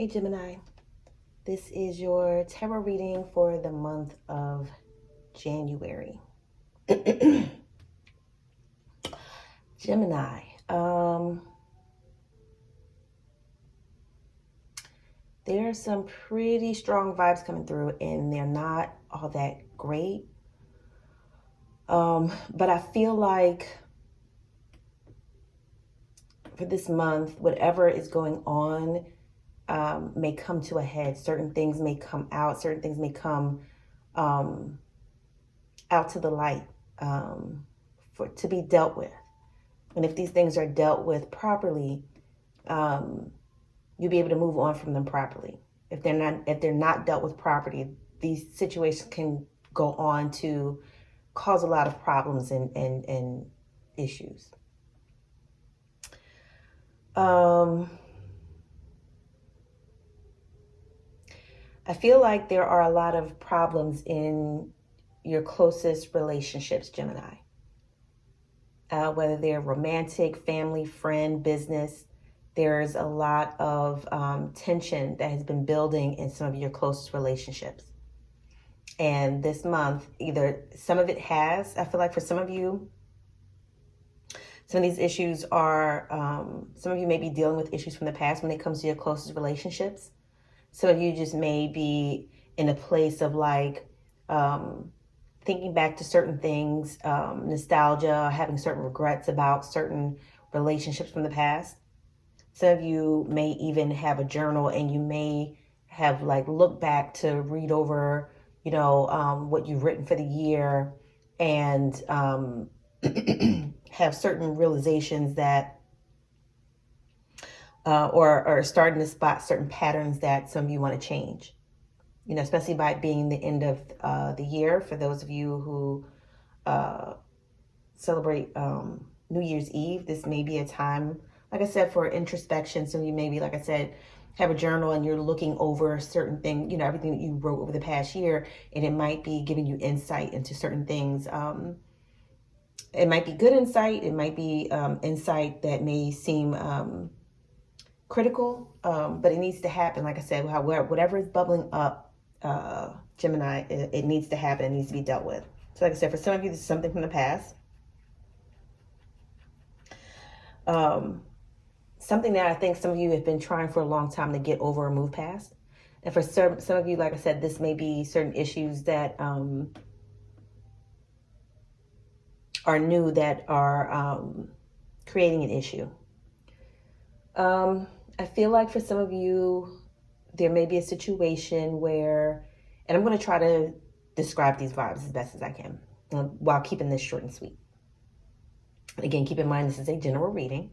Hey Gemini, this is your tarot reading for the month of January. Gemini, there are some pretty strong vibes coming through and they're not all that great. But I feel like for this month, whatever is going on may come to a head. Certain things may come out. Certain things may come out to the light to be dealt with. And if these things are dealt with properly, you'll be able to move on from them properly. If they're not dealt with properly, these situations can go on to cause a lot of problems and issues. I feel like there are a lot of problems in your closest relationships, Gemini. Whether they're romantic, family, friend, business, there's a lot of tension that has been building in some of your closest relationships. And this month, either some of it has, I feel like for some of you, some of these issues are, some of you may be dealing with issues from the past when it comes to your closest relationships. Some of you just may be in a place of like thinking back to certain things, nostalgia, having certain regrets about certain relationships from the past. Some of you may even have a journal and you may have like looked back to read over, what you've written for the year and have certain realizations that or starting to spot certain patterns that some of you want to change, especially by it being the end of the year. For those of you who celebrate New Year's Eve, this may be a time, like I said, for introspection. So you maybe, like I said, have a journal and you're looking over certain things, everything that you wrote over the past year, and it might be giving you insight into certain things. It might be good insight. It might be insight that may seem critical, but it needs to happen. Like I said, whatever is bubbling up, Gemini, it needs to happen. It needs to be dealt with. So like I said, for some of you, this is something from the past. Something that I think some of you have been trying for a long time to get over or move past. And for some of you, like I said, this may be certain issues that are new, that are creating an issue. I feel like for some of you, there may be a situation where, and I'm going to try to describe these vibes as best as I can while keeping this short and sweet. Again, keep in mind, this is a general reading,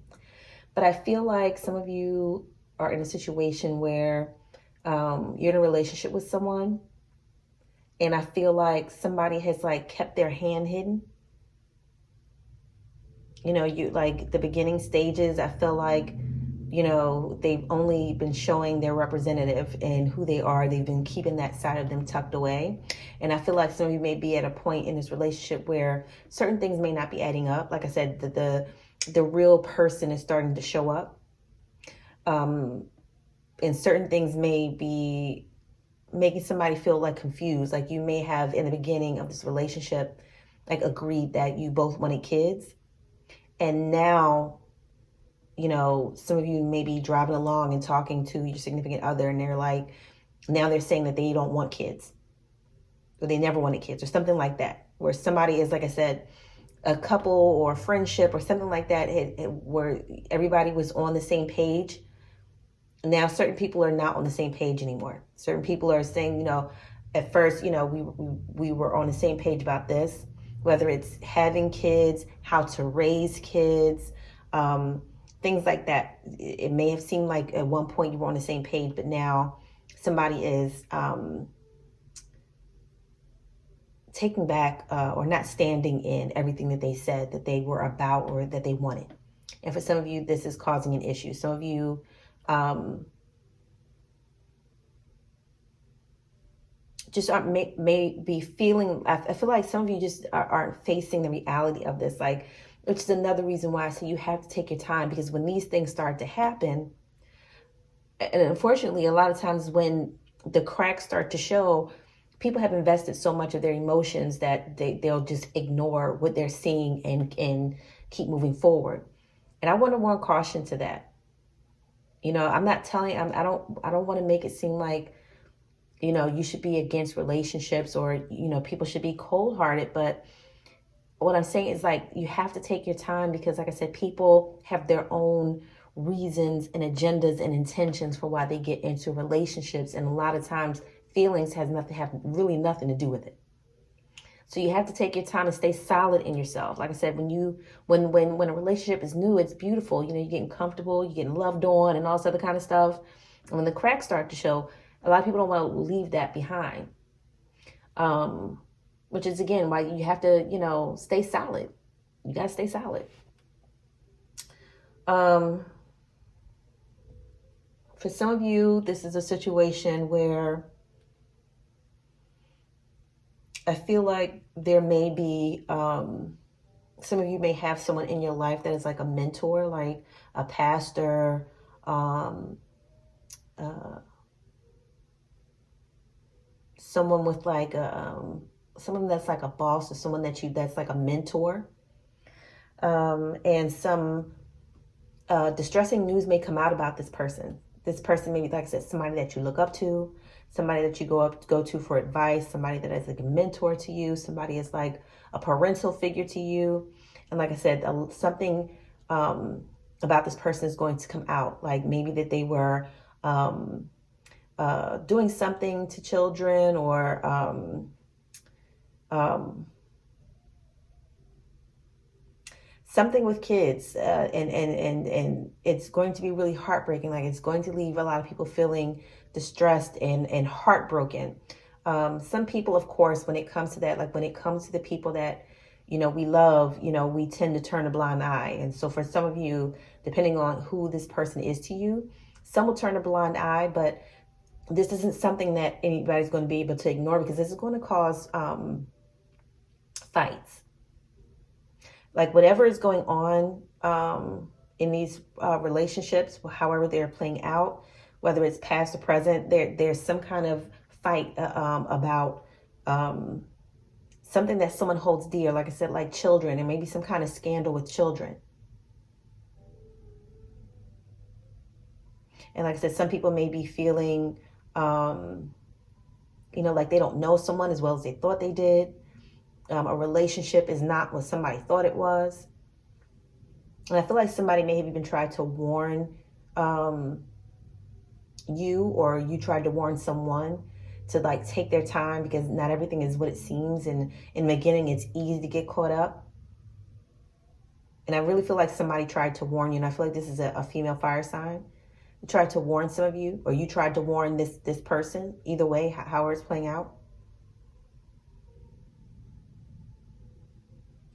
but I feel like some of you are in a situation where you're in a relationship with someone, and I feel like somebody has like kept their hand hidden. You like the beginning stages, I feel like, they've only been showing their representative and who they are. They've been keeping that side of them tucked away. And I feel like some of you may be at a point in this relationship where certain things may not be adding up. Like I said, the real person is starting to show up. And certain things may be making somebody feel like confused. Like you may have in the beginning of this relationship, like agreed that you both wanted kids. And now, some of you may be driving along and talking to your significant other, and they're like, now they're saying that they don't want kids, or they never wanted kids, or something like that, where somebody is, like I said, a couple or a friendship or something like that, where everybody was on the same page. Now, certain people are not on the same page anymore. Certain people are saying, at first, we were on the same page about this, whether it's having kids, how to raise kids, things like that. It may have seemed like at one point you were on the same page, but now somebody is taking back or not standing in everything that they said that they were about or that they wanted. And for some of you, this is causing an issue. Some of you just may be feeling, I feel like some of you just aren't facing the reality of this, like, which is another reason why I say you have to take your time, because when these things start to happen, And unfortunately, a lot of times when the cracks start to show, people have invested so much of their emotions that they'll just ignore what they're seeing and keep moving forward. And I want to warn caution to that. I'm not telling, I don't want to make it seem like, you should be against relationships or, people should be cold hearted. But what I'm saying is, like, you have to take your time because, like I said, people have their own reasons and agendas and intentions for why they get into relationships. And a lot of times feelings have really nothing to do with it. So you have to take your time and stay solid in yourself. Like I said, when a relationship is new, it's beautiful. You're getting comfortable, you're getting loved on and all this other kind of stuff. And when the cracks start to show, a lot of people don't want to leave that behind. Which is, again, why you have to, stay solid. You got to stay solid. For some of you, this is a situation where I feel like there may be, some of you may have someone in your life that is like a mentor, like a pastor, someone with like someone that's like a boss, or someone that's like a mentor. And some distressing news may come out about this person. This person may be, like I said, somebody that you look up to, somebody that you go to for advice, somebody that is like a mentor to you, somebody is like a parental figure to you. And like I said, something about this person is going to come out, like maybe that they were doing something to children, or something with kids, and it's going to be really heartbreaking. Like, it's going to leave a lot of people feeling distressed and heartbroken. Some people, of course, when it comes to that, like when it comes to the people that we love, we tend to turn a blind eye. And so for some of you, depending on who this person is to you, some will turn a blind eye, but this isn't something that anybody's going to be able to ignore, because this is going to cause fights. Like, whatever is going on in these relationships, however they're playing out, whether it's past or present, there's some kind of fight about something that someone holds dear. Like I said, like children, and maybe some kind of scandal with children. And like I said, some people may be feeling, like they don't know someone as well as they thought they did. A relationship is not what somebody thought it was. And I feel like somebody may have even tried to warn you, or you tried to warn someone to like take their time, because not everything is what it seems. And in the beginning, it's easy to get caught up. And I really feel like somebody tried to warn you. And I feel like this is a female fire sign. Tried to warn some of you, or you tried to warn this person. Either way, how it's playing out.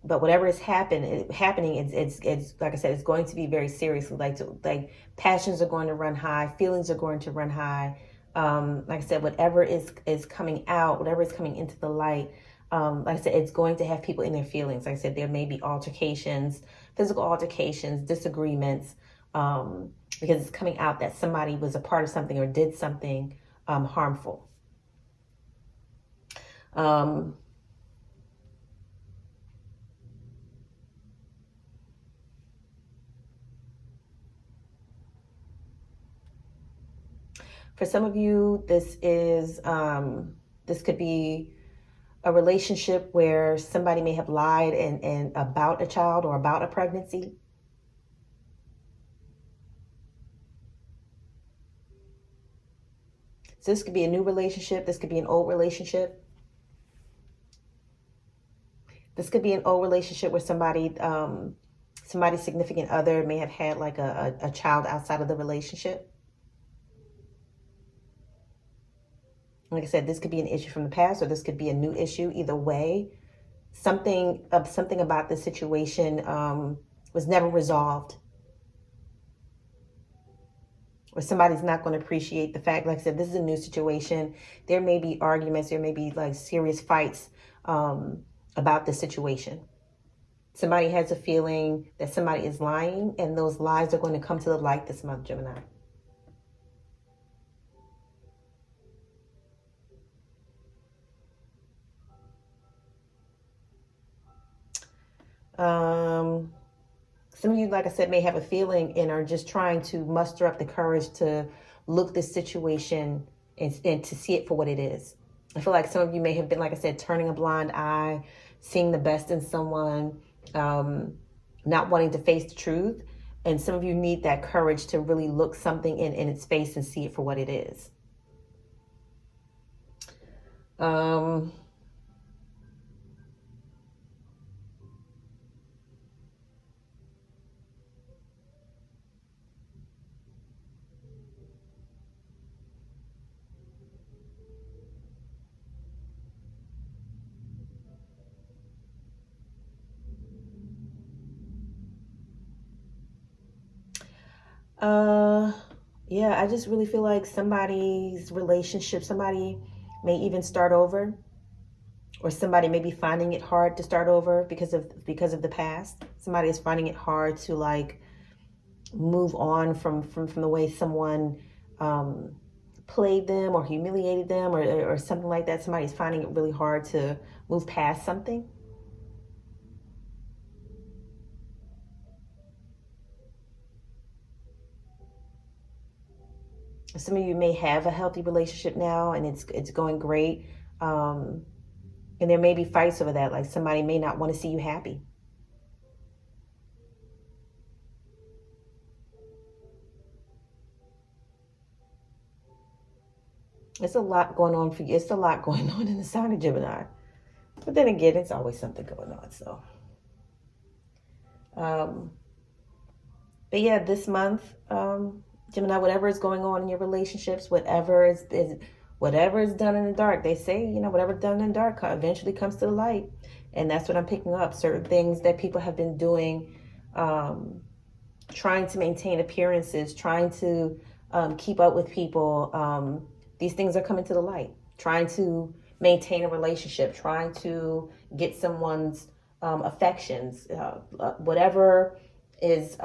But whatever is happening, it's like I said, it's going to be very serious. Like passions are going to run high, feelings are going to run high. Like I said, whatever is coming out, whatever is coming into the light, like I said, it's going to have people in their feelings. Like I said, there may be altercations, physical altercations, disagreements, because it's coming out that somebody was a part of something or did something harmful. For some of you, this could be a relationship where somebody may have lied and about a child or about a pregnancy. So this could be a new relationship. This could be an old relationship. This could be an old relationship where somebody's significant other may have had like a child outside of the relationship. Like I said, this could be an issue from the past, or this could be a new issue. Either way, something about the situation was never resolved. Or somebody's not going to appreciate the fact, like I said, this is a new situation. There may be arguments, there may be like serious fights about the situation. Somebody has a feeling that somebody is lying, and those lies are going to come to the light this month, Gemini. Some of you, like I said, may have a feeling and are just trying to muster up the courage to look this situation and to see it for what it is. I feel like some of you may have been, like I said, turning a blind eye, seeing the best in someone, not wanting to face the truth. And some of you need that courage to really look something in its face and see it for what it is. Yeah, I just really feel like somebody's relationship, somebody may even start over, or somebody may be finding it hard to start over because of the past. Somebody is finding it hard to like move on from the way someone played them or humiliated them or something like that. Somebody's finding it really hard to move past something. Some of you may have a healthy relationship now and it's going great. And there may be fights over that. Like somebody may not want to see you happy. It's a lot going on for you. It's a lot going on in the sign of Gemini. But then again, it's always something going on. So, but yeah, this month, Gemini, whatever is going on in your relationships, whatever is done in the dark, they say, whatever's done in the dark eventually comes to the light. And that's what I'm picking up. Certain things that people have been doing, trying to maintain appearances, trying to keep up with people. These things are coming to the light. Trying to maintain a relationship, trying to get someone's affections, whatever is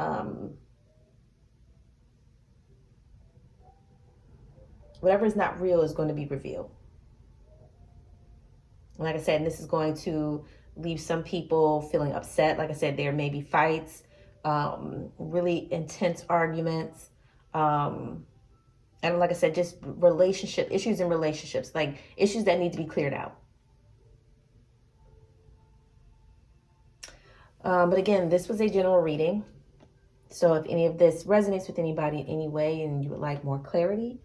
not real is going to be revealed. Like I said, this is going to leave some people feeling upset. Like I said, there may be fights, really intense arguments, and like I said, just issues in relationships, like issues that need to be cleared out. But again, this was a general reading. So if any of this resonates with anybody in any way and you would like more clarity,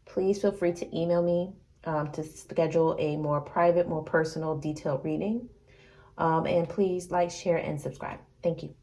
please feel free to email me to schedule a more private, more personal, detailed reading. And please like, share, and subscribe. Thank you.